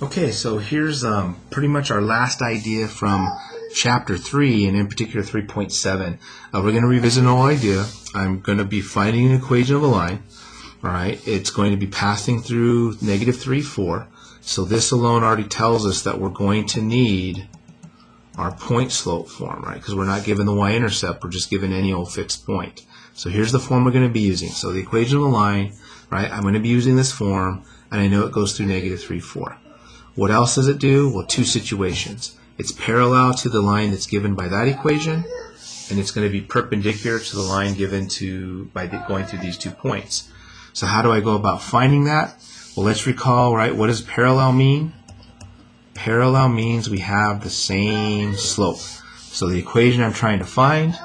Okay, so here's pretty much our last idea from chapter 3, and in particular 3.7. We're going to revisit an old idea. I'm going to be finding an equation of a line. All right, it's going to be passing through negative 3, 4. So this alone already tells us that we're going to need our point slope form, right? Because we're not given the y-intercept, we're just given any old fixed point. So here's the form we're going to be using. So the equation of a line, right, I'm going to be using this form, and I know it goes through negative 3, 4. What else does it do? Well, two situations. It's parallel to the line that's given by that equation, and it's going to be perpendicular to the line given by going through these 2 points. So how do I go about finding that? Well, let's recall, right, what does parallel mean? Parallel means we have the same slope. So the equation I'm trying to find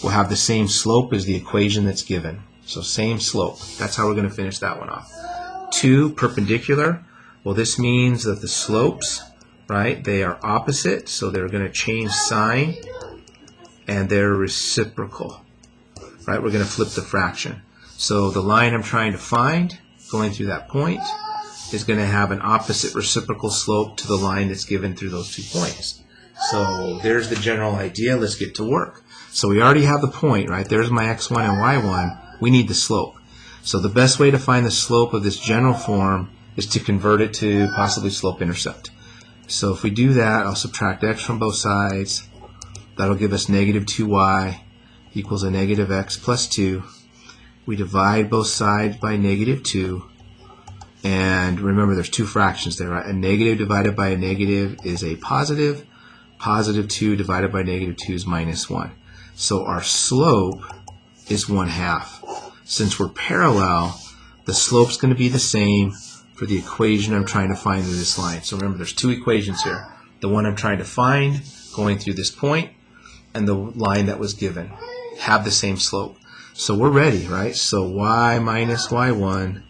will have the same slope as the equation that's given. So same slope. That's how we're going to finish that one off. 2, perpendicular. Well, this means that the slopes, right, they are opposite, so they're going to change sign, and they're reciprocal, right? We're going to flip the fraction. So the line I'm trying to find, going through that point, is going to have an opposite reciprocal slope to the line that's given through those 2 points. So there's the general idea. Let's get to work. So we already have the point, right? There's my x1 and y1. We need the slope. So the best way to find the slope of this general form is to convert it to possibly slope-intercept. So if we do that, I'll subtract x from both sides. That'll give us negative 2y equals a negative x plus 2. We divide both sides by negative 2. And remember, there's 2 fractions there, right? A negative divided by a negative is a positive. Positive 2 divided by negative 2 is minus 1. So our slope is 1/2. Since we're parallel, the slope's going to be the same for the equation I'm trying to find in this line. So remember, there's 2 equations here. The one I'm trying to find going through this point and the line that was given have the same slope. So we're ready, right? So y minus y1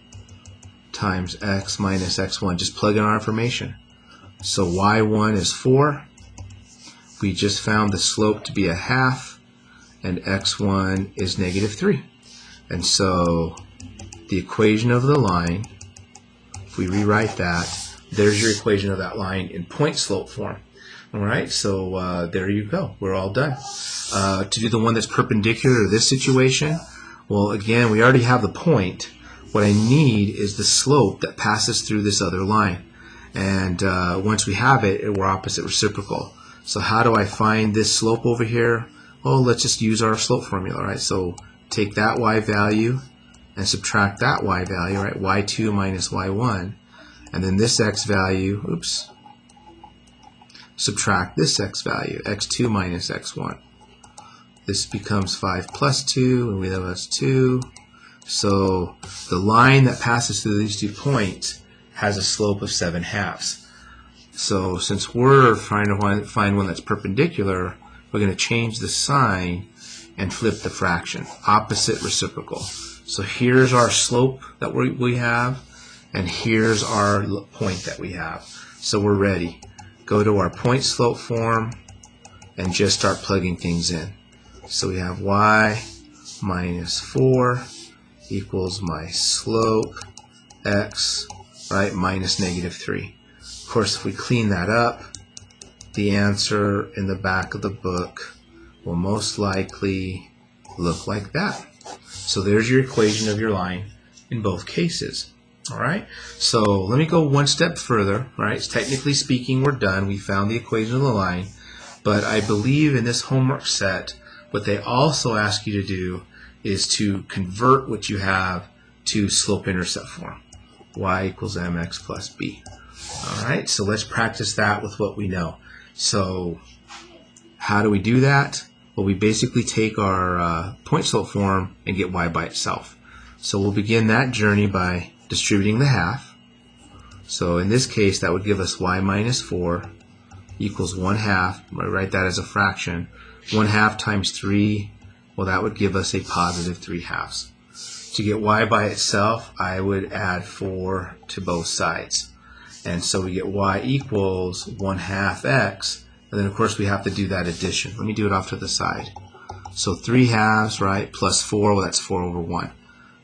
times x minus x1. Just plug in our information. So y1 is 4. We just found the slope to be 1/2, and x1 is negative 3. And so the equation of the line, if we rewrite that, there's your equation of that line in point slope form. All right, so there you go. We're all done. To do the one that's perpendicular to this situation, well, again, we already have the point. What I need is the slope that passes through this other line. And once we have it, we're opposite reciprocal. So how do I find this slope over here? Well, let's just use our slope formula, right? So take that y value and subtract that y value, right? y2 minus y1. And then this x value, subtract this x value, x2 minus x1. This becomes 5 plus 2, and we have us 2. So the line that passes through these 2 points has a slope of 7/2. So since we're trying to find one that's perpendicular, we're going to change the sign and flip the fraction. Opposite reciprocal. So here's our slope that we have, and here's our point that we have. So we're ready. Go to our point slope form and just start plugging things in. So we have y minus 4 equals my slope x, right, minus negative 3. Of course, if we clean that up, the answer in the back of the book will most likely look like that. So there's your equation of your line in both cases. All right, so let me go one step further. Right, technically speaking, we're done. We found the equation of the line, but I believe in this homework set, what they also ask you to do is to convert what you have to slope-intercept form. Y equals mx plus b. All right, so let's practice that with what we know. So how do we do that? Well, we basically take our point slope form and get y by itself. So we'll begin that journey by distributing the half. So in this case, that would give us y minus 4 equals 1/2. I write that as a fraction. 1/2 times 3, well, that would give us a positive 3/2. To get y by itself, I would add 4 to both sides. And so we get y equals 1/2 x, and then of course we have to do that addition. Let me do it off to the side. So 3/2, right, plus 4, well, that's 4 over 1.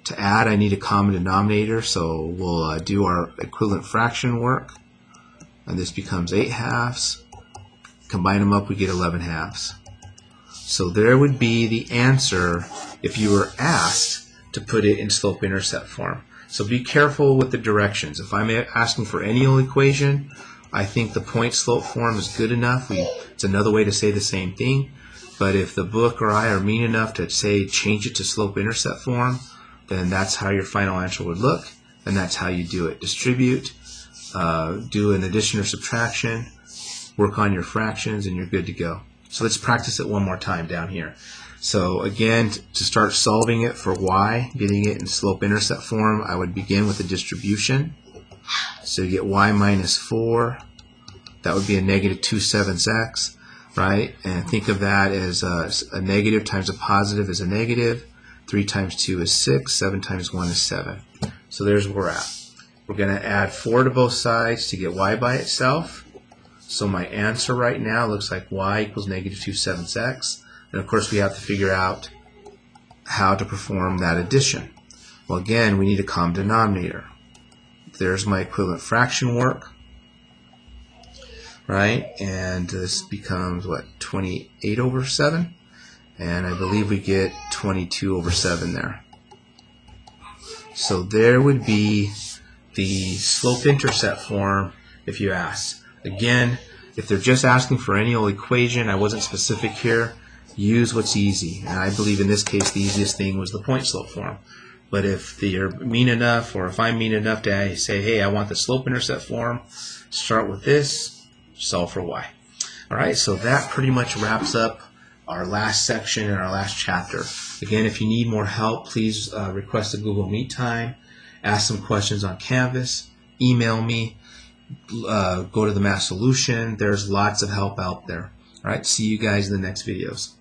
To add, I need a common denominator, so we'll do our equivalent fraction work. and this becomes 8 halves. Combine them up, we get 11 halves. So there would be the answer if you were asked to put it in slope-intercept form. So be careful with the directions. If I'm asking for any old equation, I think the point-slope form is good enough. It's another way to say the same thing. But if the book or I are mean enough to say change it to slope-intercept form, then that's how your final answer would look, and that's how you do it. Distribute, do an addition or subtraction, work on your fractions, and you're good to go. So let's practice it one more time down here. So again, to start solving it for y, getting it in slope-intercept form, I would begin with a distribution. So you get y minus 4. That would be a negative 2/7 x, right? And think of that as a negative times a positive is a negative. 3 times 2 is 6. 7 times 1 is 7. So there's where we're at. We're going to add 4 to both sides to get y by itself. So my answer right now looks like y equals negative 2/7 x. And of course we have to figure out how to perform that addition. Well, again, we need a common denominator. There's my equivalent fraction work, right? And this becomes, what, 28 over 7? And I believe we get 22 over 7 there. So there would be the slope-intercept form if you ask. Again, if they're just asking for any old equation, I wasn't specific here, use what's easy. And I believe in this case the easiest thing was the point-slope form. But if they're mean enough, or if I'm mean enough to say, hey, I want the slope-intercept form, start with this, solve for y. All right, so that pretty much wraps up our last section and our last chapter. Again, if you need more help, please request a Google Meet time, ask some questions on Canvas, email me, go to the Math Solution. There's lots of help out there. All right, see you guys in the next videos.